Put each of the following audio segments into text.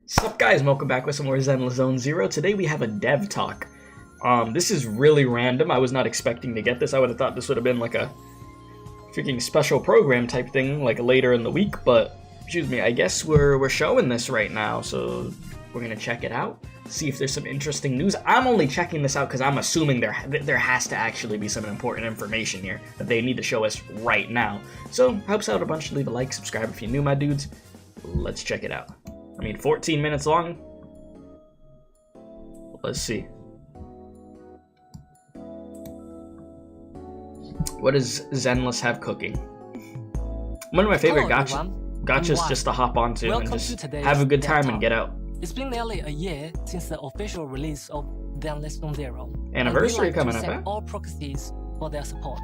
Sup guys, welcome back with some more Zenless Zone Zero. Today we have a dev talk. This is really random. I was not expecting to get this. I would have thought this would have been like a freaking special program type thing, like later in the week, but excuse me, I guess we're showing this right now, so we're gonna check it out, see if there's some interesting news. I'm only checking this out because I'm assuming there has to actually be some important information here that they need to show us right now. So helps out a bunch to leave a like, subscribe if you're new, my dudes. Let's check it out. I mean, 14 minutes long. Let's see. What does Zenless have cooking? One of my favorite gotchas just to hop onto and just have a good time and get out. It's been nearly a year since the official release of Zenless Zone Zero. Anniversary coming up, huh? All proxies for their support.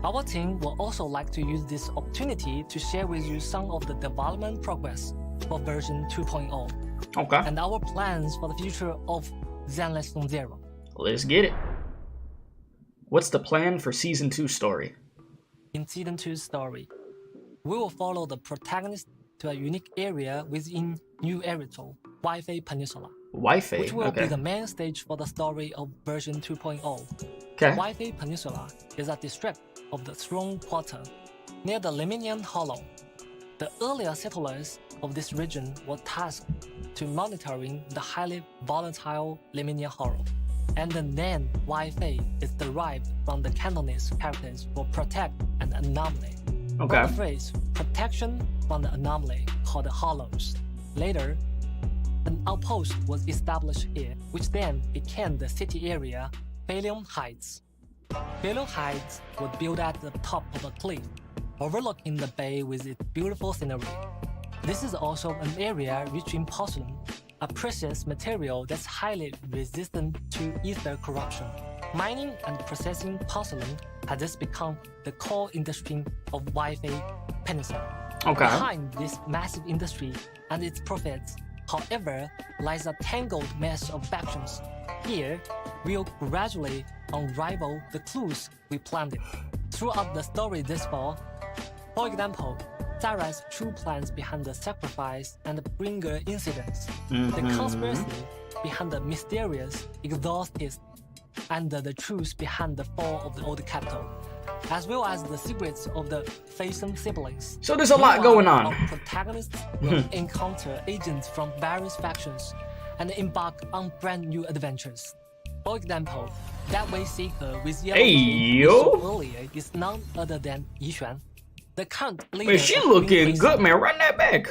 Our team will also like to use this opportunity to share with you some of the development progress for version 2.0. Okay. And our plans for the future of Zenless Zone Zero. Let's get it. What's the plan for Season 2 story? In Season 2 story, we will follow the protagonist to a unique area within New Eritol, Wi-Fi Peninsula. Wi-Fi, which will be the main stage for the story of version 2.0. Okay. Wi-Fi Peninsula is a district of the Throne Quarter, near the Lemnian Hollow. The earlier settlers of this region were tasked to monitoring the highly volatile Lemnian Hollow, and the name Wi-Fi is derived from the Cantonese characters for protect and anomaly. Okay. From the phrase protection from the anomaly called the Hollows. Later, an outpost was established here, which then became the city area Phalium Heights. Phalium Heights was built at the top of a cliff, overlooking the bay with its beautiful scenery. This is also an area rich in porcelain, a precious material that's highly resistant to ether corruption. Mining and processing porcelain has thus become the core industry of Wi-Fi Peninsula. Okay. Behind this massive industry and its profits, however, lies a tangled mess of factions. Here, we'll gradually unravel the clues we planted throughout the story this fall. For example, Zara's true plans behind the sacrifice and the bringer incidents, the conspiracy behind the mysterious exorcist, and the truth behind the fall of the old capital, as well as the secrets of the Phasm siblings. So there's a lot going on. Our protagonists will encounter agents from various factions and embark on brand new adventures. For example, that way seeker with yellow we saw earlier is none other than Yixuan, the current leader. Wait, she looking good, man. Run that back.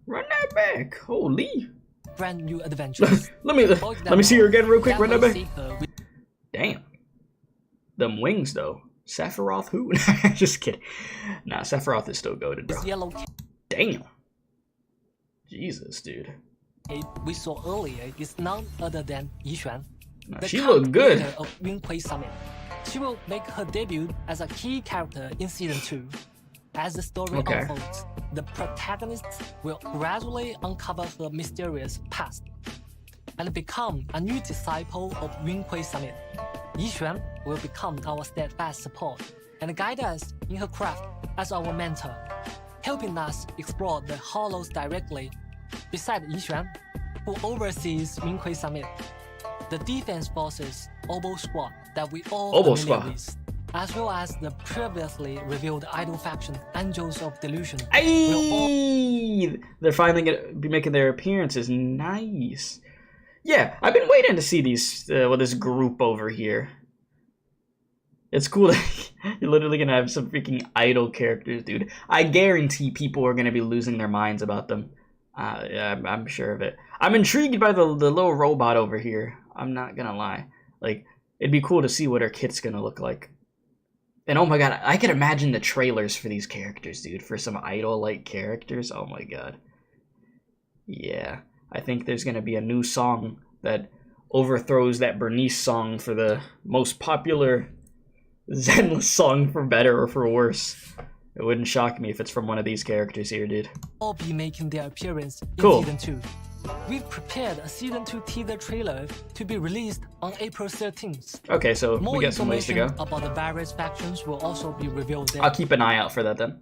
Run that back. Holy. Brand new adventures. let me see her again real quick. Run that back. Damn. Them wings though. Sephiroth who? Just kidding. Nah, Sephiroth is still goated, bro. Damn. Jesus, dude. We saw earlier is none other than Yixuan. Nah, she looked good. Of Yunhui Summit. She will make her debut as a key character in Season 2. As the story unfolds, the protagonists will gradually uncover her mysterious past and become a new disciple of Yunhui Summit. Yixuan will become our steadfast support and guide us in her craft as our mentor, helping us explore the hollows directly. Beside Yixuan, who oversees Yunhui Summit, the defense forces Obo Squad that we all familiar with, as well as the previously revealed idol faction Angels of Delusion. They're finally gonna be making their appearances. Nice. Yeah, I've been waiting to see these this group over here. It's cool that you're literally gonna have some freaking idol characters, dude. I guarantee people are gonna be losing their minds about them. Yeah, I'm sure of it. I'm intrigued by the little robot over here. I'm not gonna lie. Like, it'd be cool to see what her kit's gonna look like. And oh my god, I can imagine the trailers for these characters, dude. For some idol-like characters. Oh my god. Yeah. I think there's gonna be a new song that overthrows that Bernice song for the most popular Zenless song, for better or for worse. It wouldn't shock me if it's from one of these characters here, dude. All be making their appearance in Season 2. We've prepared a Season 2 teaser trailer to be released on April 13th. Okay, so we got some ways to go. More information about the various factions will also be revealed there. I'll keep an eye out for that then.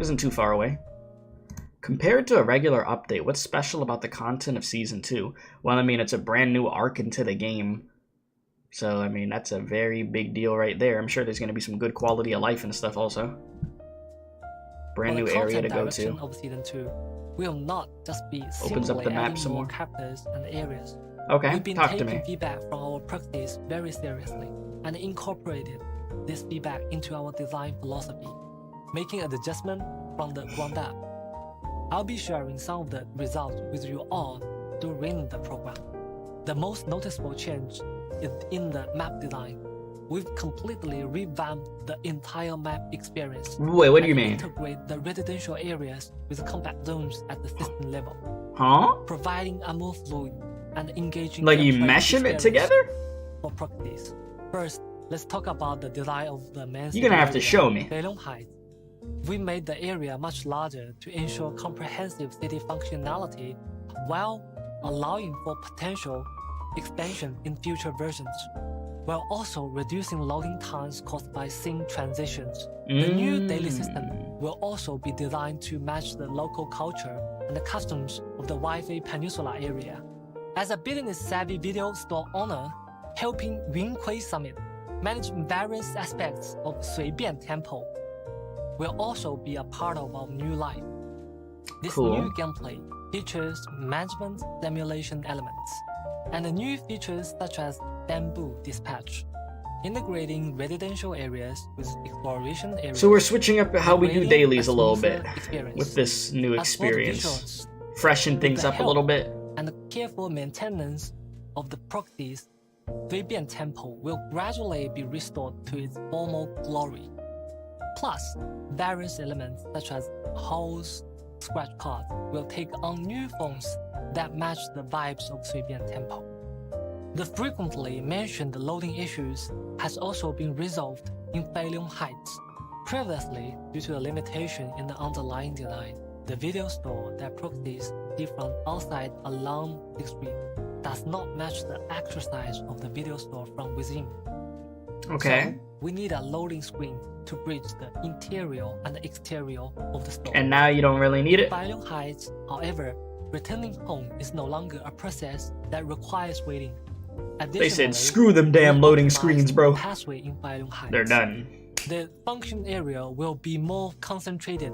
Isn't too far away. Compared to a regular update, what's special about the content of Season 2? Well, I mean, it's a brand new arc into the game. So, I mean, that's a very big deal right there. I'm sure there's going to be some good quality of life and stuff also. Brand new area to go to. Of Season 2 will not just be opens up the map some more characters and areas. Okay, We've been talk to taking me. feedback from our practice very seriously and incorporated this feedback into our design philosophy, making an adjustment from the ground up. I'll be sharing some of the results with you all during the program. The most noticeable change is in the map design. We've completely revamped the entire map experience. Wait, what do you mean? Integrate the residential areas with compact zones at the system level. Huh? Providing a more fluid and engaging. Like you meshing it together? For practice. First, let's talk about the design of the main. You're gonna have to show me. Feilong Heights. We made the area much larger to ensure comprehensive city functionality while allowing for potential expansion in future versions, while also reducing loading times caused by scene transitions. The new daily system will also be designed to match the local culture and the customs of the Wi-Fi Peninsula area. As a business-savvy video store owner, helping Yunhui Summit manage various aspects of Suibian Temple will also be a part of our new life. This new gameplay features management simulation elements, and the new features such as bamboo dispatch, integrating residential areas with exploration areas. So we're switching up how we do dailies a little bit with this new experience. Freshen things up a little bit. And the careful maintenance of the properties, Suibian Temple will gradually be restored to its former glory. Plus, various elements such as holes, scratch cards will take on new forms that match the vibes of Suibian Temple. The frequently mentioned loading issues has also been resolved in Feilong Heights. Previously, due to a limitation in the underlying design, the video store that proxies see from outside along the street does not match the actual size of the video store from within. Okay. So, we need a loading screen to bridge the interior and the exterior of the store. And now you don't really need it? In Feilong Heights, however, returning home is no longer a process that requires waiting. They said, screw them damn loading screens, bro. Pathway in Feilong Heights. They're done. The function area will be more concentrated,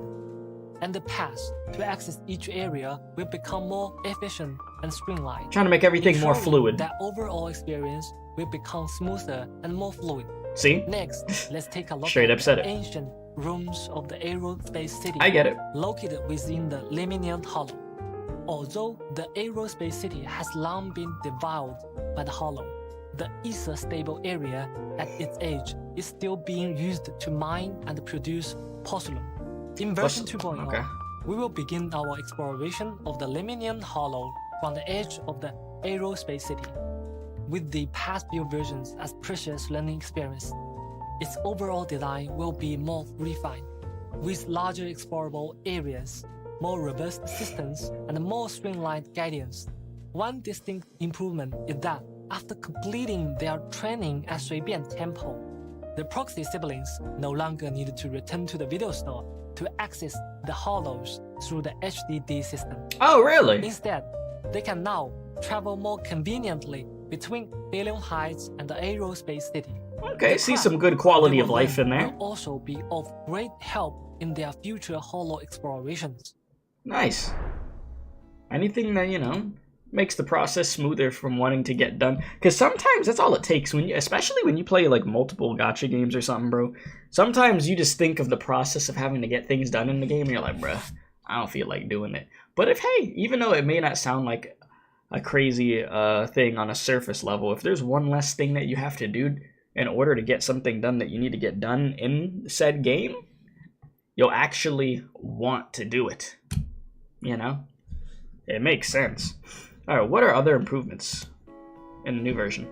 and the paths to access each area will become more efficient and streamlined. Trying to make everything more fluid. That overall experience will become smoother and more fluid. See? Next, let's take a look Straight at up said the it. ancient rooms of the aerospace city. I get it. Located within the Lemnian Hollow. Although the aerospace city has long been devoured by the Hollow, the ether stable area at its edge is still being used to mine and produce porcelain. In version 2.0, okay. we will begin our exploration of the Lemnian Hollow from the edge of the aerospace city. With the past few versions as precious learning experience, its overall design will be more refined, with larger explorable areas, more robust systems, and more streamlined guidance. One distinct improvement is that after completing their training at Suibian Temple, the proxy siblings no longer needed to return to the video store to access the hollows through the HDD system. Oh, really? Instead, they can now travel more conveniently between Feilong Heights and the aerospace city. Okay, see some good quality of life in there. Will also be of great help in their future hollow explorations. Nice. Anything that, you know, makes the process smoother from wanting to get done. Because sometimes that's all it takes, when you, especially when you play like multiple gacha games or something, bro. Sometimes you just think of the process of having to get things done in the game and you're like, bruh, I don't feel like doing it. But if, hey, even though it may not sound like a crazy thing on a surface level, if there's one less thing that you have to do in order to get something done that you need to get done in said game, you'll actually want to do it. You know? It makes sense. Alright, what are other improvements in the new version?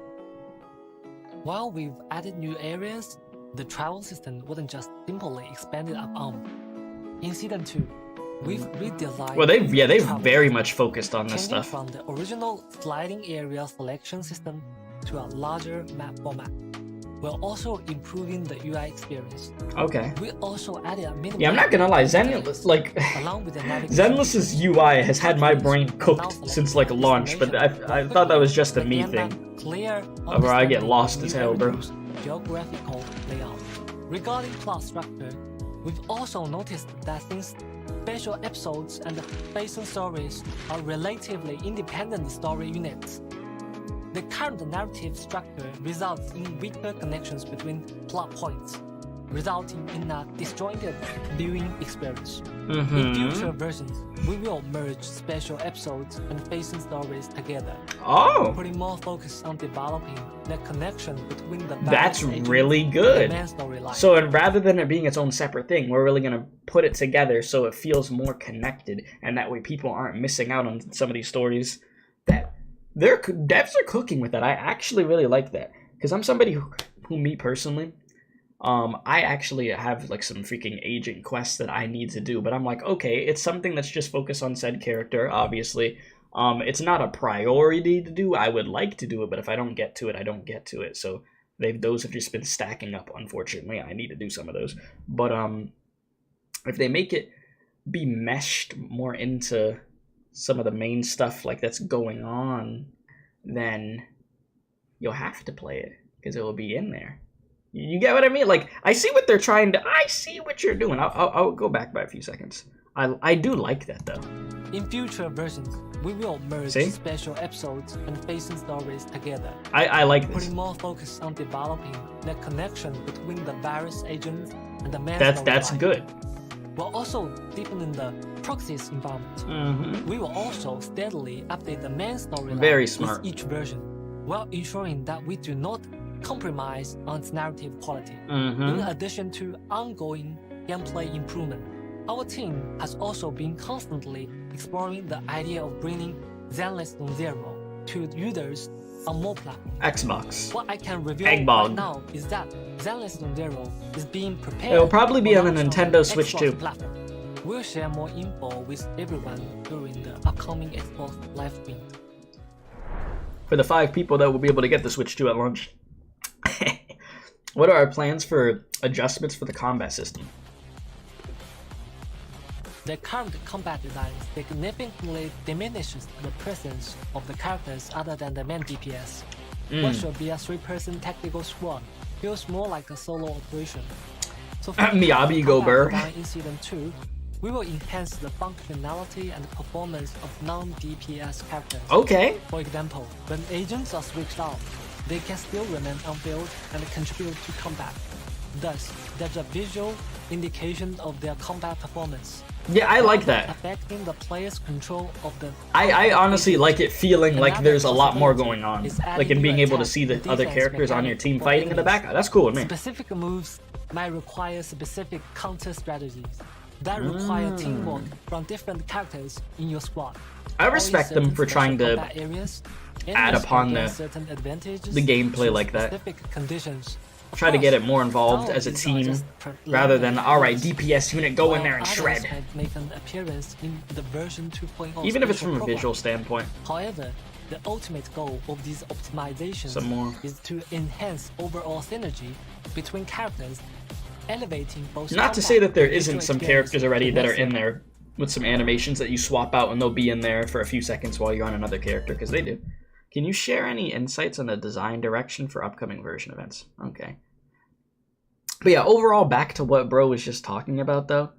While we've added new areas, the travel system wasn't just simply expanded upon. In Season 2, we've redesigned... Well, they've very much focused on this stuff. From the original sliding area selection system to a larger map format. while also improving the UI experience. Okay. We also added a minimum. Yeah, I'm not gonna lie, along with the navigation. Zenless's UI has had my brain cooked since like launch, but I thought that was just a me thing. Where I get lost as hell, bro. Geographical layout. Regarding plot structure, we've also noticed that since special episodes and basin stories are relatively independent story units, the current narrative structure results in weaker connections between plot points, resulting in a disjointed viewing experience. In future versions, we will merge special episodes and facing stories together, putting more focus on developing the connection between the That's really good. main storyline. So rather than it being its own separate thing, we're really going to put it together so it feels more connected, and that way people aren't missing out on some of these stories. That devs are cooking with that. I actually really like that, because I'm somebody who me personally, I actually have like some freaking agent quests that I need to do, but I'm like, okay, it's something that's just focused on said character, obviously. It's not a priority to do. I would like to do it, but if I don't get to it, I don't get to it. So those have just been stacking up, unfortunately. I need to do some of those. But if they make it be meshed more into some of the main stuff like that's going on, then you'll have to play it, because it will be in there. You get what I mean? Like, I see what they're trying to... I see what you're doing. I'll go back by a few seconds. I do like that, though. In future versions, we will merge special episodes and facing stories together. I like this. Putting more focus on developing the connection between the various agents and the main That's good. We're also deepening the proxies environment. We will also steadily update the main storyline with each version, while ensuring that we do not compromise on its narrative quality. In addition to ongoing gameplay improvement, our team has also been constantly exploring the idea of bringing Zenless Zone Zero to users on more platforms. Xbox. What I can reveal right now is that Zenless Zone Zero is being prepared. It'll probably be on the Nintendo Switch too. Platform. We'll share more info with everyone during the upcoming Xbox live stream. For the 5 people that will be able to get the Switch 2 at launch. What are our plans for adjustments for the combat system? The current combat design significantly diminishes the presence of the characters other than the main DPS. What should be a 3-person tactical squad feels more like a solo operation. So for Miyabi Gober. In Season 2, we will enhance the functionality and performance of non-DPS characters. Okay. For example, when agents are switched out, they can still remain on field and contribute to combat. Thus, there's a visual indication of their combat performance. Yeah, I like that. Affecting the player's control of the... I honestly like it feeling like there's a lot more going on. Like in being able to see the other characters on your team fighting in the back. That's cool with me. Specific moves might require specific counter strategies that require teamwork from different characters in your squad. I respect them for trying to add upon the gameplay like that. Try to get it more involved as a team, rather than, alright, DPS unit, go in there and shred. Make an appearance in the version 2.0 even if it's from a visual standpoint. However, the ultimate goal of these optimizations is to enhance overall synergy between characters, elevating both... Not to say that there isn't some characters already that are in there with some animations that you swap out and they'll be in there for a few seconds while you're on another character, because they do. Can you share any insights on the design direction for upcoming version events? Okay. But yeah, overall, back to what bro was just talking about, though.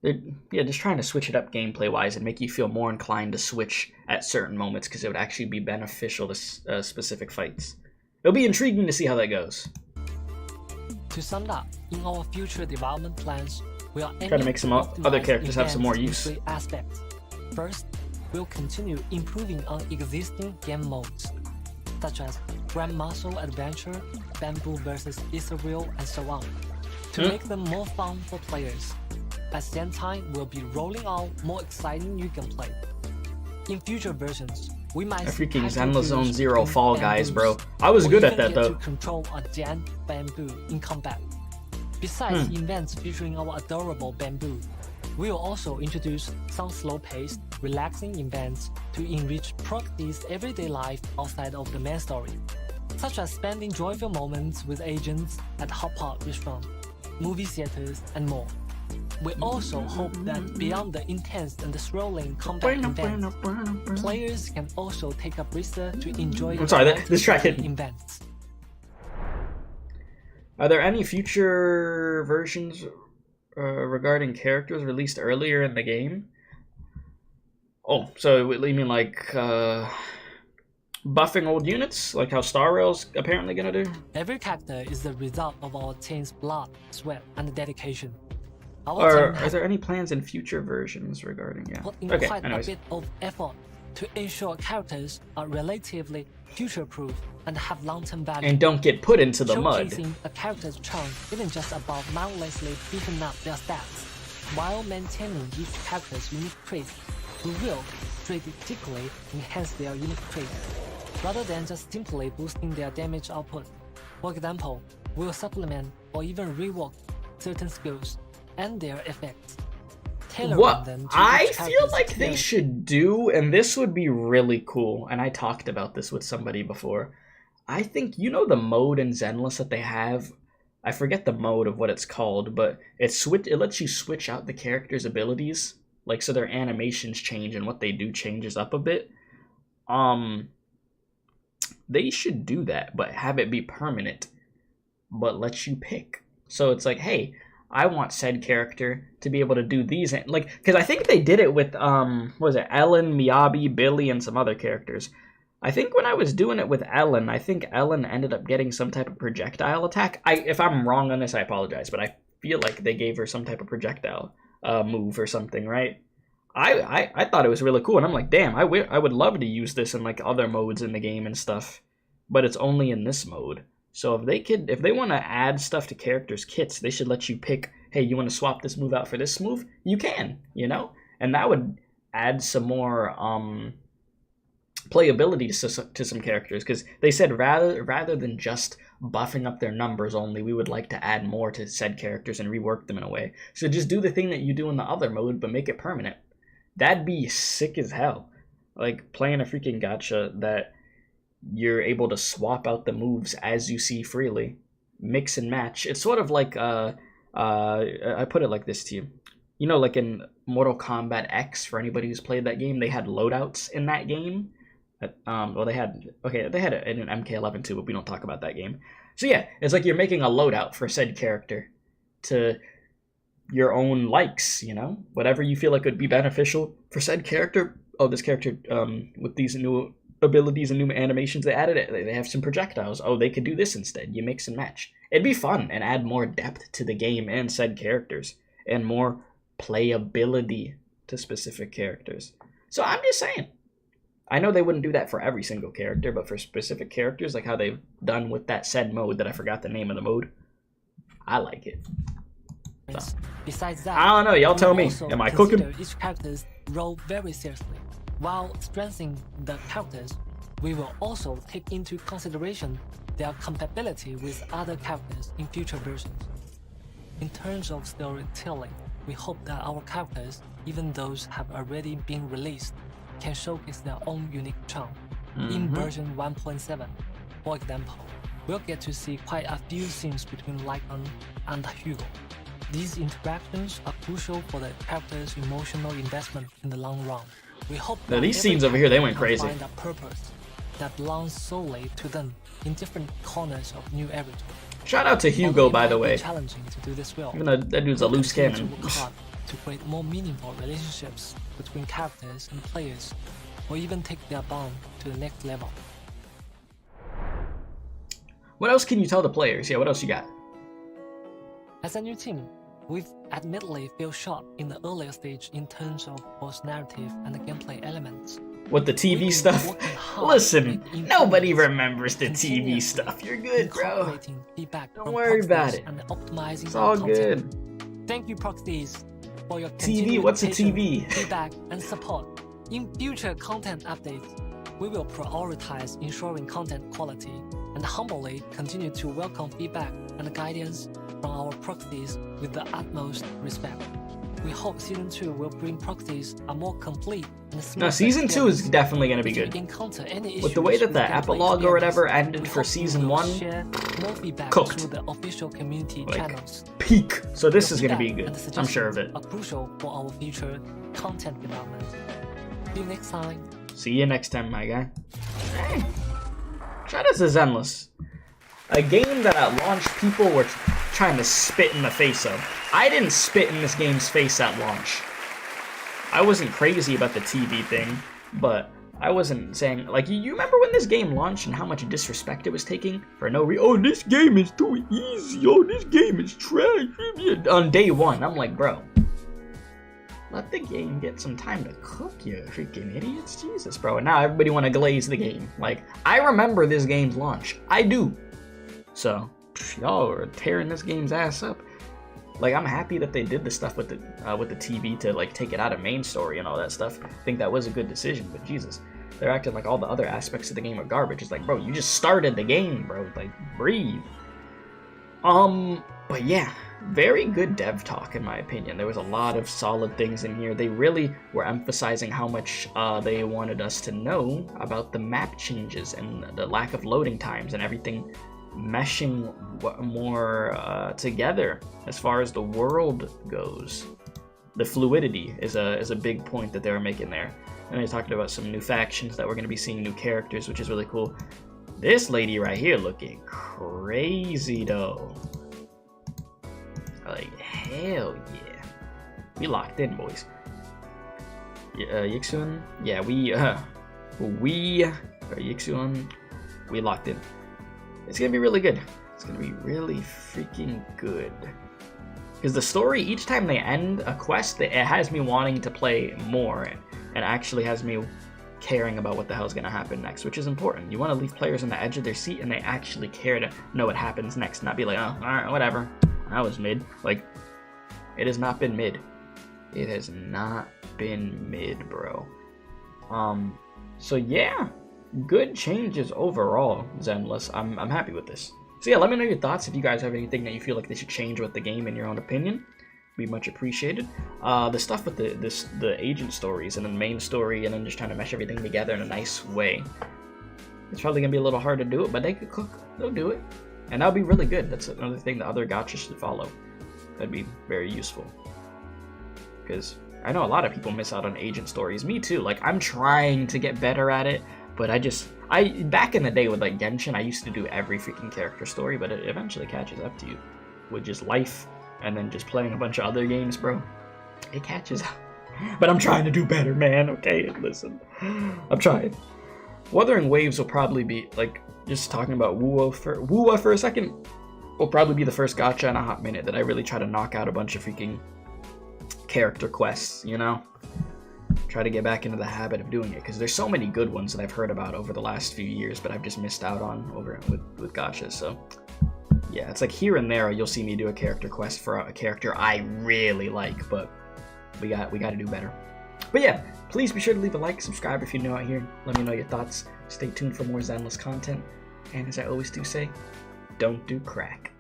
Yeah, just trying to switch it up gameplay-wise and make you feel more inclined to switch at certain moments, because it would actually be beneficial to specific fights. It'll be intriguing to see how that goes. To sum up, in our future development plans, we are trying to make some other characters have some more use. 3 aspects. First, we'll continue improving on existing game modes, such as Grand Muscle Adventure, Bamboo vs. Ethereal, and so on, to make them more fun for players. At the same time, we'll be rolling out more exciting new gameplay. In future versions, we might freaking Zenless Zone Zero Fall Guys, bro. I was good at that, though. To control a giant bamboo in combat. Besides events featuring our adorable bamboo, we will also introduce some slow-paced, relaxing events to enrich Proxy's everyday life outside of the main story. such as spending joyful moments with agents at hot pot restaurants, movie theaters, and more. We also hope that beyond the intense and thrilling combat events, players can also take a breather to enjoy this track hit. Events. Are there any future versions regarding characters released earlier in the game? Oh, so you mean like buffing old units, like how Star Rail's apparently gonna do? Every character is the result of our team's blood, sweat, and dedication. Or are there any plans in future versions regarding put in quite a bit of effort to ensure characters are relatively future-proof and have long-term value. And don't get put into the mud. Showcasing a character's charm isn't just about mindlessly beefing up their stats. While maintaining each character's unique traits, we will strategically enhance their unique traits, rather than just simply boosting their damage output. For example, we'll supplement or even rework certain skills and their effects. What I feel like they should do, and this would be really cool, and I talked about this with somebody before, I think, you know the mode in Zenless that they have? I forget the mode of what it's called, but it lets you switch out the character's abilities, like so their animations change and what they do changes up a bit. They should do that, but have it be permanent, but let you pick. So it's like, hey, I want said character to be able to do these, like, because I think they did it with what was it, Ellen, Miyabi, Billy, and some other characters. I think when I was doing it with Ellen, I think Ellen ended up getting some type of projectile attack. If I'm wrong on this, I apologize, but I feel like they gave her some type of projectile move or something, right? I thought it was really cool, and I'm like, damn, I would love to use this in like other modes in the game and stuff, but it's only in this mode. So if they want to add stuff to characters' kits, they should let you pick, hey, you want to swap this move out for this move? You can, you know? And that would add some more playability to some characters, because they said rather than just buffing up their numbers only, we would like to add more to said characters and rework them in a way. So just do the thing that you do in the other mode, but make it permanent. That'd be sick as hell. Like playing a freaking gacha that you're able to swap out the moves as you see freely, mix and match. It's sort of like I put it like this to you. You know, like in Mortal Kombat X, for anybody who's played that game, they had loadouts in that game. Well, they had it in an MK11 too, but we don't talk about that game. So yeah, it's like you're making a loadout for said character to your own likes, you know, whatever you feel like would be beneficial for said character. Oh, this character with these new abilities and new animations, they added it. They have some projectiles. Oh, they could do this instead. You mix and match. It'd be fun and add more depth to the game and said characters and more playability to specific characters. So I'm just saying, I know they wouldn't do that for every single character, but for specific characters, like how they've done with that said mode that I forgot the name of the mode, I like it. So. Besides that, I don't know. Y'all tell me. Am I cooking? Each character's role very seriously. While strengthening the characters, we will also take into consideration their compatibility with other characters in future versions. In terms of storytelling, we hope that our characters, even those have already been released, can showcase their own unique charm. In version 1.7, for example, we'll get to see quite a few scenes between Lycan and Hugo. These interactions are crucial for the character's emotional investment in the long run. We hope that now, these scenes over here, they went crazy. Find a purpose that belongs solely to them in different corners of New Everett. Shout out to Hugo, by the way. Challenging to do this well. Even though that dude's a loose cannon. To work hard to create more meaningful relationships between characters and players, or even take their bond to the next level. What else can you tell the players? Yeah, what else you got? As a new team, we've admittedly fell short in the earlier stage in terms of both narrative and the gameplay elements. With the TV stuff? Listen, nobody remembers the TV stuff. You're good, bro. Don't worry about it. It's all good. Thank you, Proxies, for your TV. What's a TV? Feedback and support. In future content updates, we will prioritize ensuring content quality and humbly continue to welcome feedback and guidance from our proxies with the utmost respect. we hope Season 2 will bring proxies a more complete and smooth. No, Season 2 is definitely going to be good. With the way that the epilogue or whatever ended for Season 1, cooked. The official community like, channels. Peak. So this is going to be good. I'm sure of it. Are crucial for our future content development. See you next time. See you next time, my guy. Hey. Shout out to Zenless. A game that at launch people were trying to spit in the face of. I didn't spit in this game's face at launch. I wasn't crazy about the TV thing, but I wasn't saying, like, you remember when this game launched and how much disrespect it was taking for no reason? Oh, this game is too easy. Oh, this game is trash. On day one, I'm like, bro, let the game get some time to cook, you freaking idiots. Jesus, bro. And now everybody want to glaze the game. Like, I remember this game's launch. I do. So, y'all are tearing this game's ass up. Like, I'm happy that they did the stuff with the TV to, like, take it out of main story and all that stuff. I think that was a good decision, but Jesus. They're acting like all the other aspects of the game are garbage. It's like, bro, you just started the game, bro. Like, breathe. But yeah, very good dev talk, in my opinion. There was a lot of solid things in here. They really were emphasizing how much they wanted us to know about the map changes and the lack of loading times and everything meshing more together as far as the world goes. The fluidity is a big point that they were making there. And they talked about some new factions that we're going to be seeing new characters, which is really cool. This lady right here looking crazy though. Like, hell yeah. We locked in, boys. Yixun? Yeah, Yixun, we locked in. It's gonna be really good. It's gonna be really freaking good. Because the story, each time they end a quest, it has me wanting to play more and actually has me caring about what the hell's gonna happen next, which is important. You want to leave players on the edge of their seat and they actually care to know what happens next, not be like, oh, alright, whatever. That was mid. Like, it has not been mid. It has not been mid, bro. So yeah. Good changes overall, Zenless. I'm happy with this. So yeah, let me know your thoughts if you guys have anything that you feel like they should change with the game in your own opinion. Be much appreciated. The stuff with the agent stories and the main story and then just trying to mesh everything together in a nice way. It's probably gonna be a little hard to do it, but they could cook. They'll do it. And that'll be really good. That's another thing the other gotchas should follow. That'd be very useful. Because I know a lot of people miss out on agent stories. Me too. Like, I'm trying to get better at it. But back in the day with like Genshin, I used to do every freaking character story, but it eventually catches up to you with just life and then just playing a bunch of other games, bro. It catches up. But I'm trying to do better, man. Okay, listen. I'm trying. Wuthering Waves will probably be, like, just talking about Wuwa for a second, will probably be the first gacha in a hot minute that I really try to knock out a bunch of freaking character quests, you know? Try to get back into the habit of doing it because there's so many good ones that I've heard about over the last few years, but I've just missed out on over with gachas. So yeah, it's like here and there you'll see me do a character quest for a character I really like, but we got to do better. But yeah, please be sure to leave a like, subscribe if you're new out here. Let me know your thoughts. Stay tuned for more Zenless content, and as I always do say, don't do crack.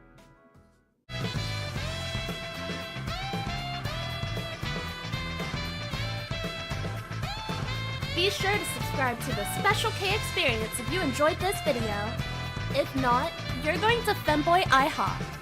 Be sure to subscribe to the Special K Experience if you enjoyed this video. If not, you're going to Femboy IHOP.